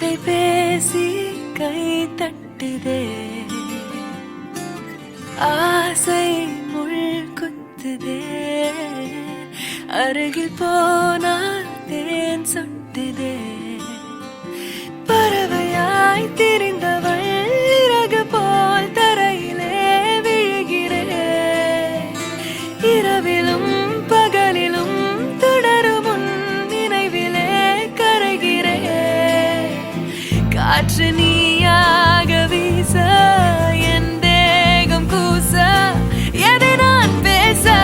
கவிதை பேசி கை தட்டுதே, ஆசை முள் குத்துதே, அருகில் போனால் தேன் சொட்டுதே. பறவையாய் திரிந்தவள் இறகு போல் தரையிலே விழுகிறேன். இரவிலும் பகலிலும் தொடரும் உன் நினைவிலே கரைகிறேன். காற்று நீயாக வீச என் தேகம் கூச, எதை நான் பேச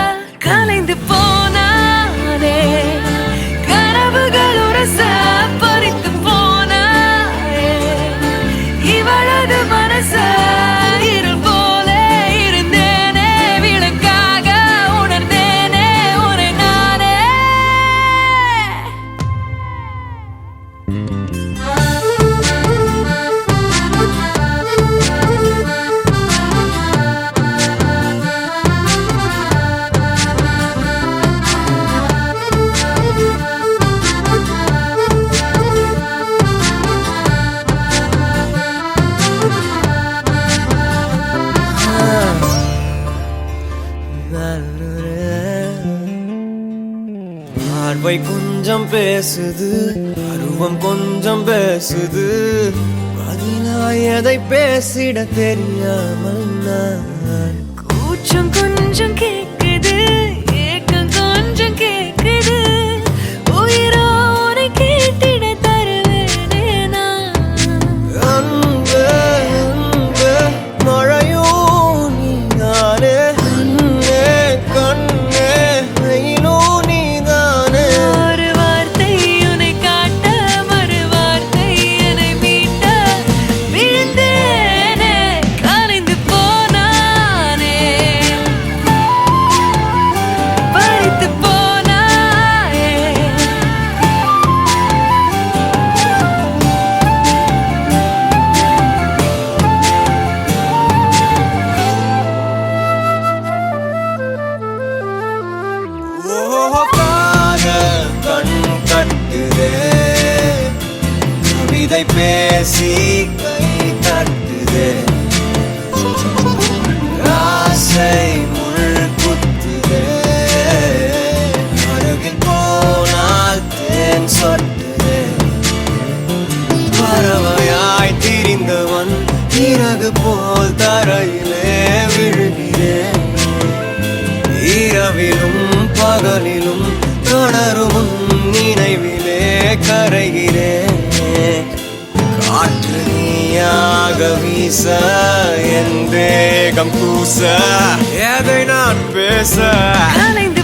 கலைந்து போனானே. கனவுகள் உரச பறித்து போனாயே, இவளது மனச இருள் போல இருந்தேனே. விளக்காக உணர்ந்தேனே உன்னை நானே. பார்வை கொஞ்சம் பேசுது, அருவம் கொஞ்சம் பேசுது, பதிலாய் எதை பேசிட தெரியாமல் நான். கூச்சம் கொஞ்சம் கேக்குது, ஏக்கம் கொஞ்சம் கேக்குது, உயிரோ உன்னை கேட்டிட தருவேனே நான். அன்பே அன்பே மழையும் நீதானே, கண்ணே கண்ணே வெயிலும் நீதானே. ஒரு வார்த்தை உன்னை காட்ட, மறு வார்த்தை என்னை மீட்ட, விழுந்தேனே கலைந்து போனானே. பறித்து போனாயே. ஓ காதல் கண் கட்டுதே, கவிதை பேசி கை தட்டுதே, ஆசை முள் குத்துதே, அருகில் போனால் தேன் சொட்டுதே. பறவையாய் திரிந்தவன் இறகு போல் தரையிலே விழுகிறேன். இரவிலும் பகலிலும் தொடரும் உன் நினைவிலே கரைகிறேன். காற்று நீயாக வீச என் தேகம் கூச, எதை நான் பேச கலைந்து